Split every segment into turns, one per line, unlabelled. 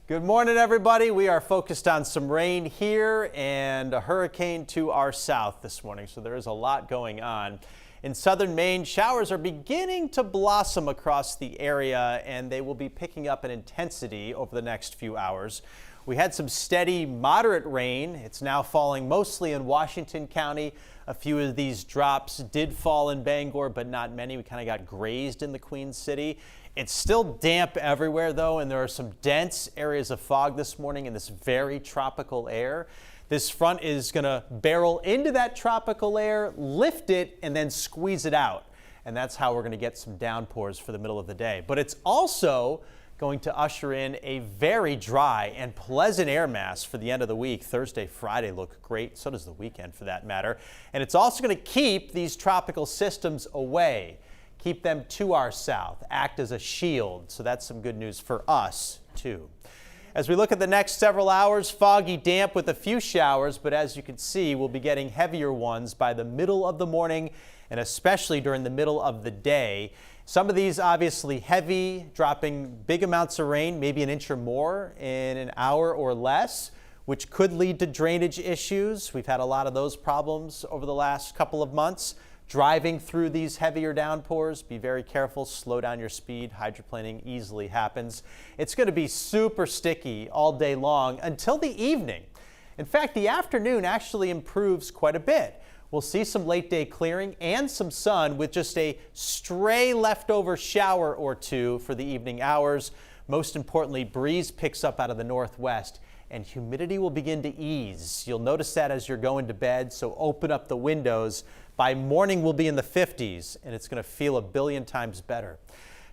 Good morning, everybody. We are focused on some rain here and a hurricane to our south this morning, so there is a lot going on. In southern Maine, showers are beginning to blossom across the area, and they will be picking up in intensity over the next few hours. We had some steady, moderate rain. It's now falling mostly in Washington County. A few of these drops did fall in Bangor, but not many. We kind of got grazed in the Queen City. It's still damp everywhere, though, and there are some dense areas of fog this morning in this very tropical air. This front is going to barrel into that tropical air, lift it, and then squeeze it out. And that's how we're going to get some downpours for the middle of the day. But it's also going to usher in a very dry and pleasant air mass for the end of the week. Thursday, Friday look great. So does the weekend, for that matter. And it's also going to keep these tropical systems away. Keep them to our south, act as a shield. So that's some good news for us, too. As we look at the next several hours, foggy, damp with a few showers, but as you can see, we'll be getting heavier ones by the middle of the morning and especially during the middle of the day. Some of these obviously heavy, dropping big amounts of rain, maybe an inch or more in an hour or less, which could lead to drainage issues. We've had a lot of those problems over the last couple of months. Driving through these heavier downpours, be very careful, slow down your speed. Hydroplaning easily happens. It's going to be super sticky all day long until the evening. In fact, the afternoon actually improves quite a bit. We'll see some late day clearing and some sun with just a stray leftover shower or two for the evening hours. Most importantly, breeze picks up out of the northwest and humidity will begin to ease. You'll notice that as you're going to bed, so open up the windows. By morning, we'll be in the 50s, and it's going to feel a billion times better.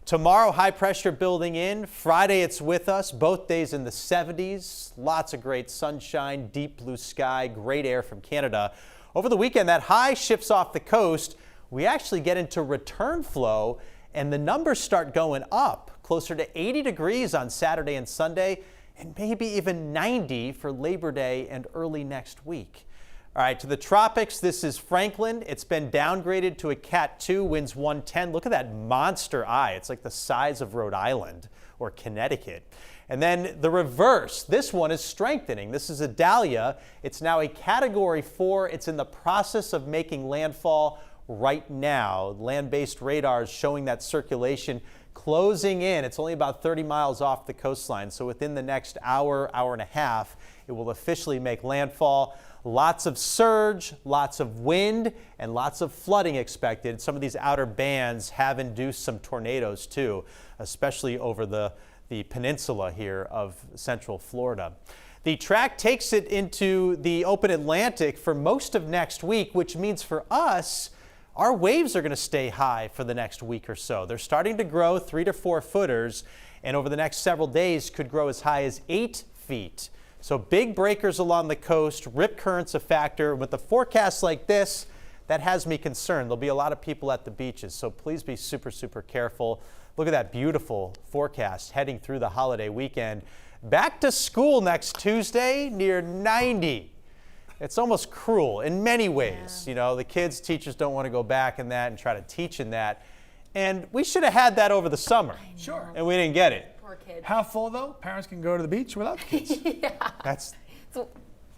Tomorrow, high pressure building in. Friday, it's with us, both days in the 70s. Lots of great sunshine, deep blue sky, great air from Canada. Over the weekend, that high shifts off the coast. We actually get into return flow, and the numbers start going up, closer to 80 degrees on Saturday and Sunday, and maybe even 90 for Labor Day and early next week. All right, to the tropics, this is Franklin. It's been downgraded to a Cat 2, winds 110. Look at that monster eye. It's like the size of Rhode Island or Connecticut. And then the reverse, this one is strengthening. This is Idalia. It's now a Category 4. It's in the process of making landfall right now. Land-based radars showing that circulation closing in. It's only about 30 miles off the coastline, so within the next hour, hour and a half, it will officially make landfall. Lots of surge, lots of wind, and lots of flooding expected. Some of these outer bands have induced some tornadoes too, especially over the peninsula here of central Florida. The track takes it into the open Atlantic for most of next week, which means for us, our waves are going to stay high for the next week or so. They're starting to grow 3 to 4 footers, and over the next several days could grow as high as 8 feet. So big breakers along the coast, rip currents a factor. With the forecast like this, that has me concerned. There'll be a lot of people at the beaches, so please be super, super careful. Look at that beautiful forecast heading through the holiday weekend. Back to school next Tuesday, near 90. It's almost cruel in many ways. Yeah. You know, the kids, teachers don't want to go back in that and try to teach in that. And we should have had that over the summer.
Sure.
And we didn't get it.
Poor kids.
Half full, though. Parents can go to the beach without the kids.
Yeah.
That's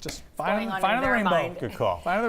just find the rainbow.
good call.
Find the